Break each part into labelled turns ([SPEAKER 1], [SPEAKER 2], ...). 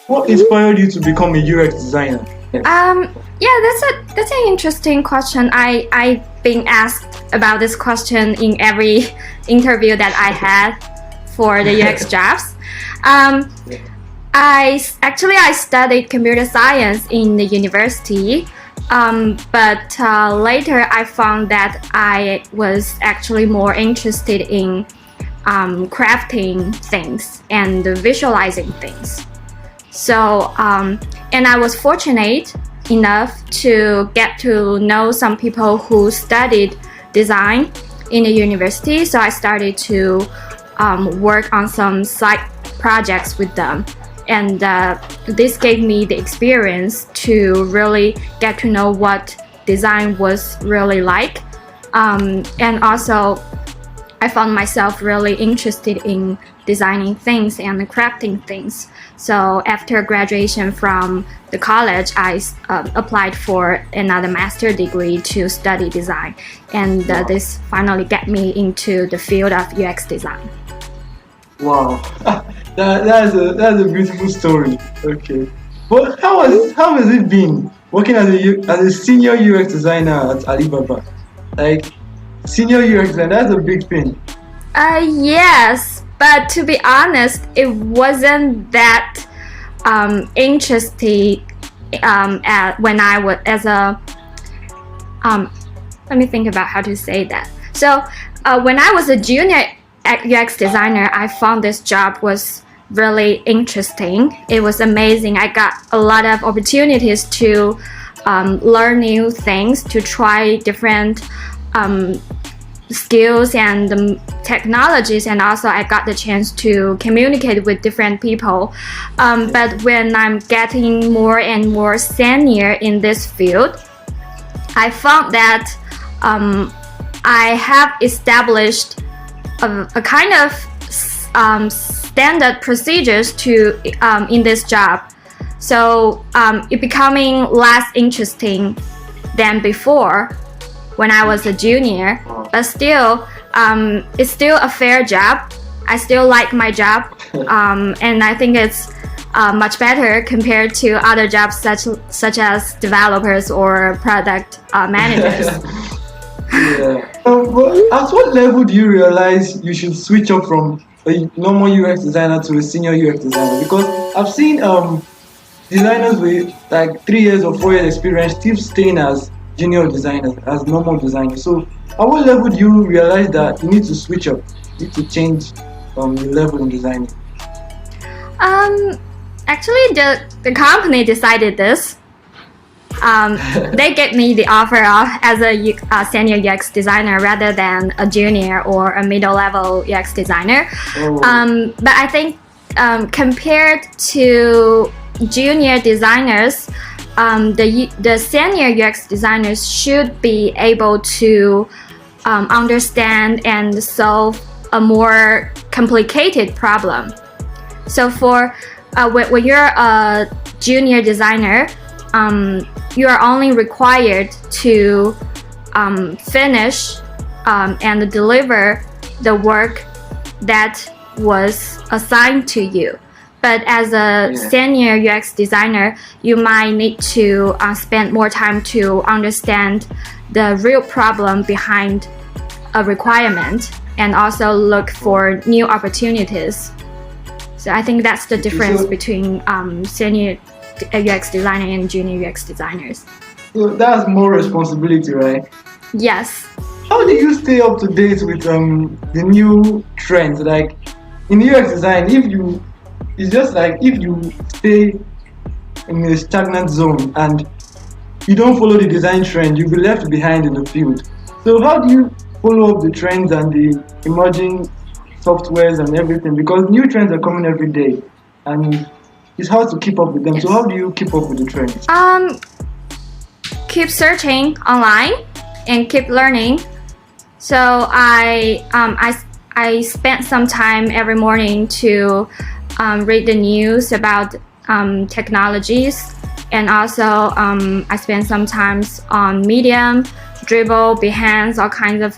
[SPEAKER 1] What inspired you to become a UX designer?
[SPEAKER 2] Yeah, that's an interesting question. I've been asked about this question in every interview that I had for the UX jobs. I studied computer science in the university, but later I found that I was actually more interested in crafting things and visualizing things. So, and I was fortunate enough to get to know some people who studied design in the university. So I started to work on some side projects with them. And this gave me the experience to really get to know what design was really like. And also, I found myself really interested in designing things and crafting things. So after graduation from the college, I applied for another master degree to study design. And this finally got me into the field of UX design.
[SPEAKER 1] Wow, that's a beautiful story. Okay, but how has it been working as a senior UX designer at Alibaba? Like senior UX designer, that's a big thing.
[SPEAKER 2] Yes, but to be honest, it wasn't that interesting when I was as a let me think about how to say that. So when I was a junior UX designer, I found this job was really interesting. It was amazing. I got a lot of opportunities to learn new things, to try different skills and technologies, and also I got the chance to communicate with different people. But when I'm getting more and more senior in this field, I found that I have established a kind of standard procedures to in this job. So it becoming less interesting than before when I was a junior, but still it's still a fair job. I still like my job, and I think it's much better compared to other jobs such as developers or product managers.
[SPEAKER 1] Yeah. But at what level do you realize you should switch up from a normal UX designer to a senior UX designer? Because I've seen designers with like 3 years or 4 years experience still staying as junior designers, as normal designers. So at what level do you realize that you need to switch up, you need to change your level in designing?
[SPEAKER 2] Actually, the company decided this. They gave me the offer as a senior UX designer rather than a junior or a middle level UX designer. But I think compared to junior designers, the senior UX designers should be able to understand and solve a more complicated problem. So for when you're a junior designer, you are only required to finish and deliver the work that was assigned to you. But as a senior UX designer, you might need to spend more time to understand the real problem behind a requirement and also look for new opportunities. So I think that's the difference between senior UX designer and junior UX designers.
[SPEAKER 1] So that's more responsibility, right?
[SPEAKER 2] Yes.
[SPEAKER 1] How do you stay up to date with the new trends? Like in UX design, it's just like if you stay in a stagnant zone and you don't follow the design trend, you'll be left behind in the field. So how do you follow up the trends and the emerging softwares and everything? Because new trends are coming every day and it's hard to keep up with them. So how do you keep up with the trends?
[SPEAKER 2] Keep searching online and keep learning. So I spent some time every morning to read the news about technologies, and also I spend some time on Medium, Dribble, Behance, all kinds of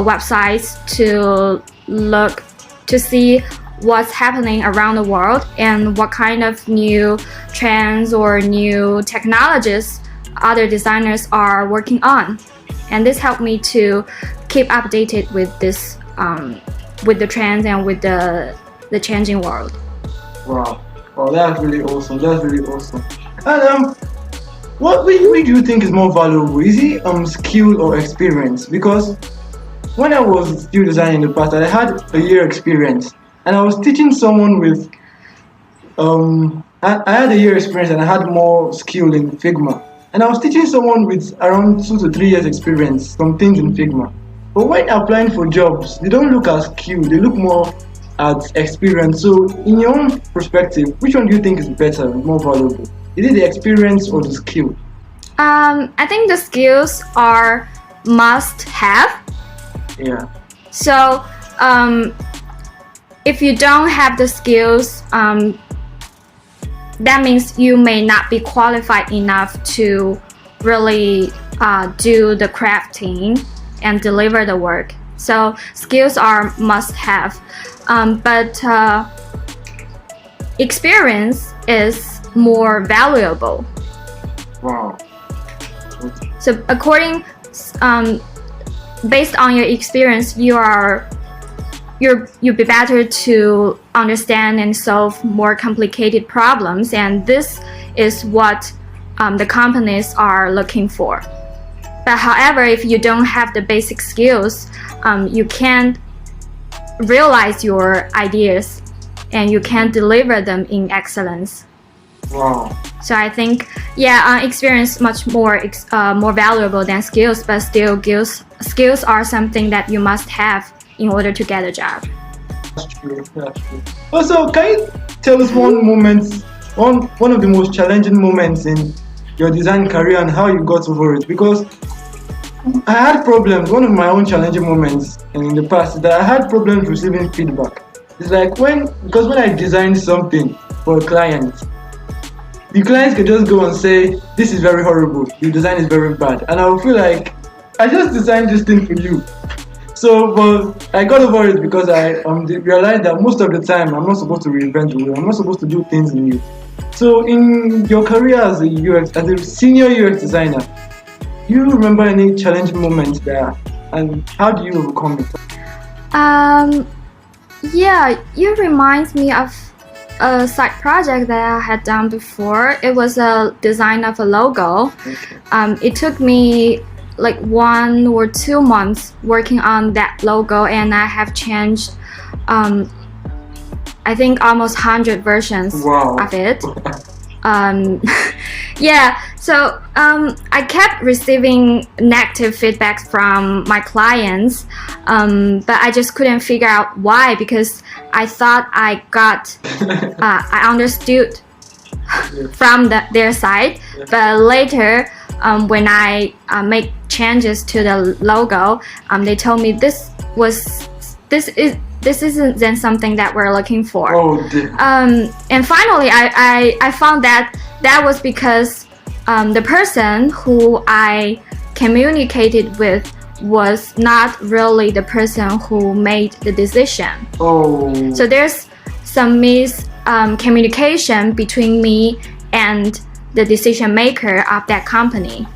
[SPEAKER 2] websites to look to see what's happening around the world and what kind of new trends or new technologies other designers are working on. And this helped me to keep updated with this, with the trends and with the changing world.
[SPEAKER 1] Wow. Oh, that's really awesome. That's really awesome. And what do you think is more valuable? Is it skill or experience? Because when I was still designing in the past, I had a year experience, and I was teaching someone with I had a year experience and I had more skill in Figma, and I was teaching someone with around 2 to 3 years experience some things in Figma. But when applying for jobs, they don't look at skill; they look more at experience. So, in your own perspective, which one do you think is better and more valuable? Is it the experience or the skill?
[SPEAKER 2] I think the skills are must have.
[SPEAKER 1] Yeah.
[SPEAKER 2] So if you don't have the skills, that means you may not be qualified enough to really do the crafting and deliver the work. So skills are must have, but experience is more valuable.
[SPEAKER 1] Wow.
[SPEAKER 2] So based on your experience, you'll be better to understand and solve more complicated problems, and this is what the companies are looking for. But however, if you don't have the basic skills, you can't realize your ideas and you can't deliver them in excellence.
[SPEAKER 1] Wow.
[SPEAKER 2] So I think, experience much more valuable than skills, but still skills are something that you must have in order to get a job.
[SPEAKER 1] That's true. That's true. Also, can you tell us one of the most challenging moments in your design career and how you got over it? Because I had problems. One of my own challenging moments in the past is that I had problems receiving feedback. It's like because when I designed something for a client, the clients can just go and say, "This is very horrible. Your design is very bad," and I will feel like I just designed this thing for you. So, but I got over it because I realized that most of the time I'm not supposed to reinvent the wheel. I'm not supposed to do things new. So, in your career as a senior UX designer, do you remember any challenging moments there, and how do you overcome it?
[SPEAKER 2] It reminds me of a side project that I had done before. It was a design of a logo.
[SPEAKER 1] Okay.
[SPEAKER 2] It took me like 1 or 2 months working on that logo, and I have changed I think almost 100 versions
[SPEAKER 1] Wow.
[SPEAKER 2] of it. So I kept receiving negative feedback from my clients, but I just couldn't figure out why, because I thought I understood from their side, but later when I make changes to the logo, they told me this isn't then something that we're looking for.
[SPEAKER 1] Oh, dear.
[SPEAKER 2] And finally, I found that was because the person who I communicated with was not really the person who made the decision.
[SPEAKER 1] Oh.
[SPEAKER 2] So there's some miscommunication between me and the decision maker of that company.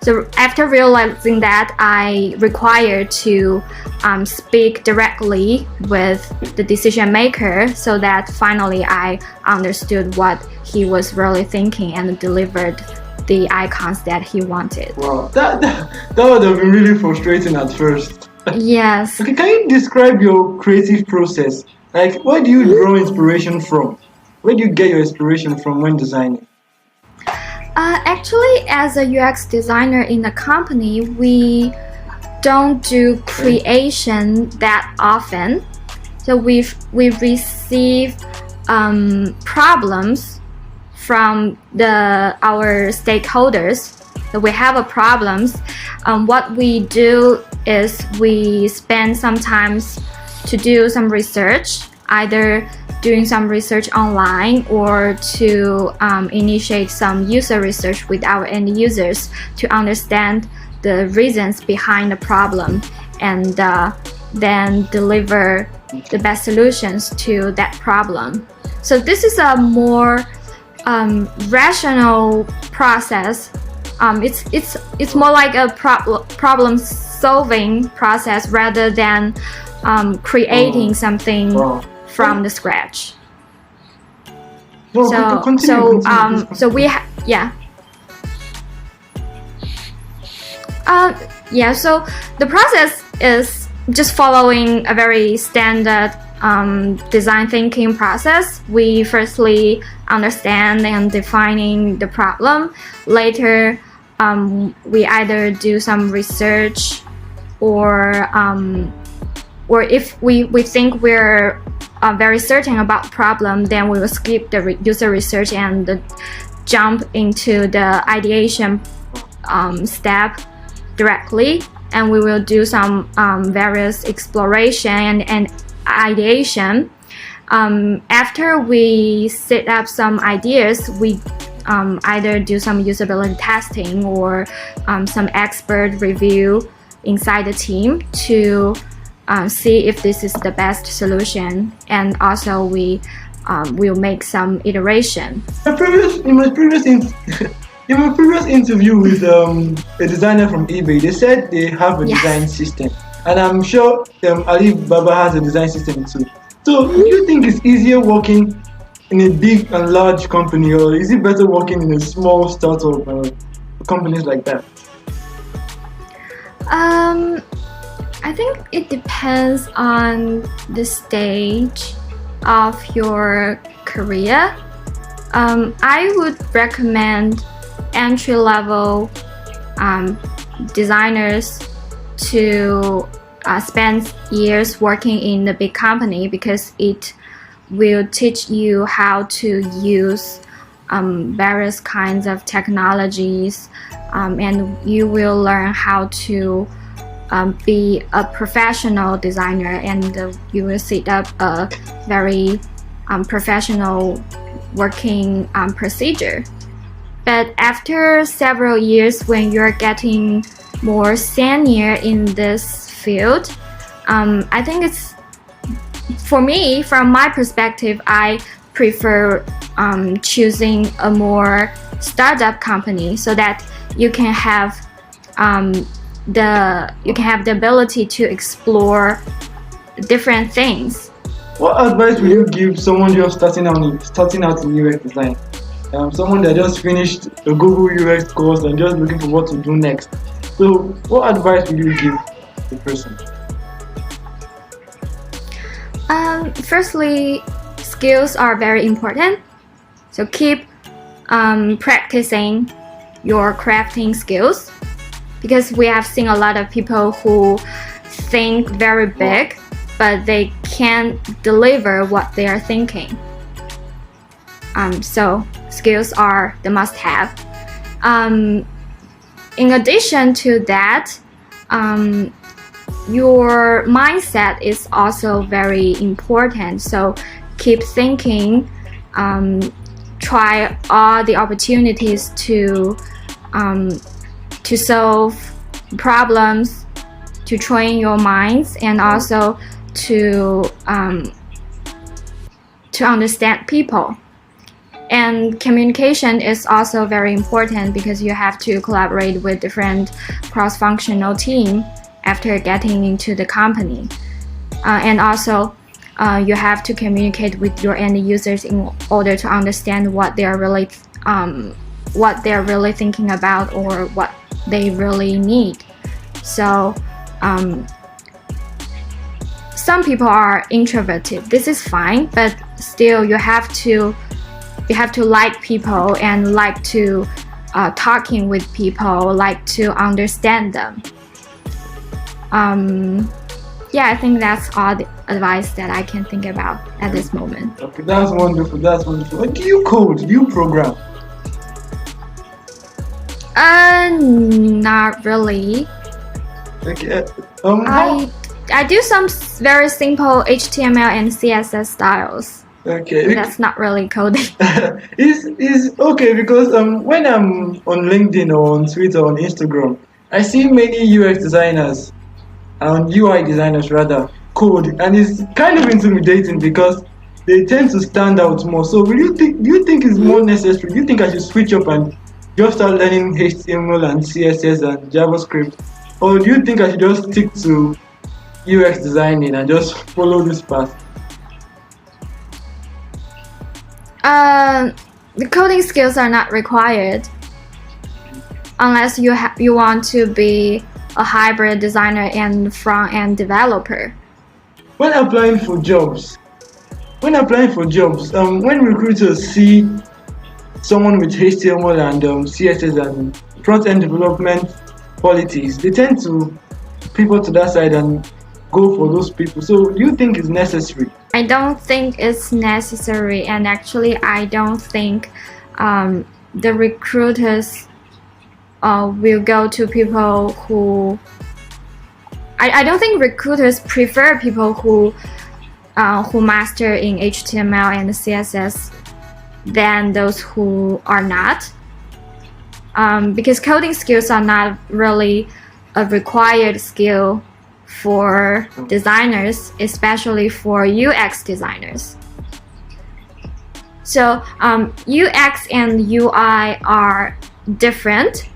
[SPEAKER 2] So after realizing that, I required to speak directly with the decision maker, so that finally I understood what he was really thinking and delivered the icons that he wanted.
[SPEAKER 1] Wow, that would have been really frustrating at first.
[SPEAKER 2] Yes.
[SPEAKER 1] Okay, can you describe your creative process? Like, where do you draw inspiration from? Where do you get your inspiration from when designing?
[SPEAKER 2] Actually, as a UX designer in a company, we don't do creation that often. So we receive problems from our stakeholders. So we have a problems. What we do is we spend some time to do some research, either doing some research online or to initiate some user research with our end users to understand the reasons behind the problem, and then deliver the best solutions to that problem. So this is a more rational process. It's more like a problem solving process rather than creating something from the scratch. So we so the process is just following a very standard design thinking process. We firstly understand and defining the problem. Later, we either do some research or if we think we're very certain about the problem, then we will skip the user research and jump into the ideation step directly, and we will do some various exploration and ideation. After we set up some ideas, we either do some usability testing or some expert review inside the team to see if this is the best solution, and also we will make some iteration.
[SPEAKER 1] In my previous interview with a designer from eBay, they said they have a design system, and I'm sure Alibaba has a design system too. So do you think it's easier working in a big and large company, or is it better working in a small startup companies like that?
[SPEAKER 2] I think it depends on the stage of your career. I would recommend entry-level designers to spend years working in the big company, because it will teach you how to use various kinds of technologies, and you will learn how to be a professional designer, and you will set up a very professional working procedure. But after several years, when you're getting more senior in this field, I think it's, for me, from my perspective, I prefer choosing a more startup company, so that you can have the ability to explore different things.
[SPEAKER 1] What advice would you give someone just starting out in UX design? Someone that just finished a Google UX course and just looking for what to do next. So what advice would you give the person?
[SPEAKER 2] Firstly, skills are very important. So keep practicing your crafting skills, because we have seen a lot of people who think very big, but they can't deliver what they are thinking. So skills are the must-have. In addition to that, your mindset is also very important. So keep thinking, try all the opportunities to solve problems, to train your minds, and also to understand people. And communication is also very important, because you have to collaborate with different cross-functional teams after getting into the company. And also, you have to communicate with your end users in order to understand what they're really thinking about, or what they really need. So some people are introverted. This is fine, but still you have to like people and like to talking with people, like to understand them. I think that's all the advice that I can think about at this moment.
[SPEAKER 1] Okay, that's wonderful. Do you code? Do you program?
[SPEAKER 2] Not really.
[SPEAKER 1] Okay.
[SPEAKER 2] I do some very simple HTML and CSS styles.
[SPEAKER 1] Okay.
[SPEAKER 2] That's not really coding.
[SPEAKER 1] Is okay, because when I'm on LinkedIn or on Twitter or on Instagram, I see many UX designers and UI designers rather code, and it's kind of intimidating because they tend to stand out more. So do you think it's more necessary? Do you think I should switch up and just start learning HTML and CSS and JavaScript, or do you think I should just stick to UX designing and just follow this path?
[SPEAKER 2] The coding skills are not required unless you want to be a hybrid designer and front-end developer.
[SPEAKER 1] When applying for jobs, when recruiters see someone with HTML and CSS and front-end development qualities, they tend to pivot to that side and go for those people. So do you think it's necessary?
[SPEAKER 2] I don't think it's necessary, and actually I don't think the recruiters will go to people who I don't think recruiters prefer people who master in HTML and CSS than those who are not, because coding skills are not really a required skill for designers, especially for UX designers. So UX and UI are different.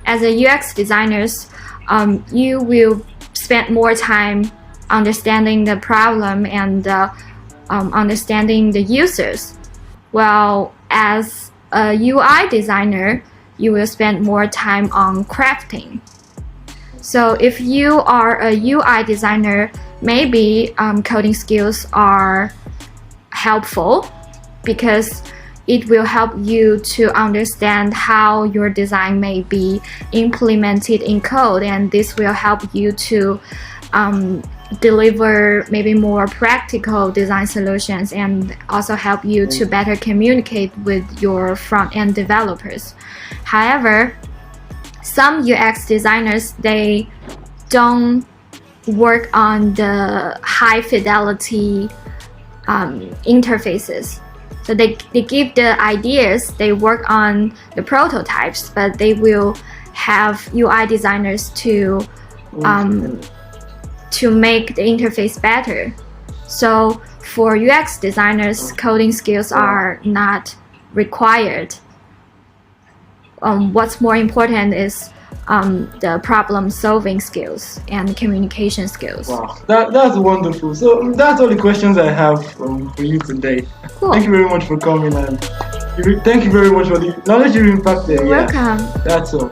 [SPEAKER 2] As a UX designers, you will spend more time understanding the problem and understanding the users. While as a UI designer, you will spend more time on crafting. So if you are a UI designer, maybe coding skills are helpful because it will help you to understand how your design may be implemented in code, and this will help you to deliver maybe more practical design solutions and also help you to better communicate with your front-end developers. However, some UX designers, they don't work on the high fidelity interfaces. So they give the ideas, they work on the prototypes, but they will have UI designers to make the interface better. So for UX designers, coding skills are not required. What's more important is the problem solving skills and communication skills.
[SPEAKER 1] Wow, that's wonderful. So that's all the questions I have for you today.
[SPEAKER 2] Cool.
[SPEAKER 1] Thank you very much for coming, and thank you very much for the knowledge you impacted.
[SPEAKER 2] You're welcome.
[SPEAKER 1] That's all.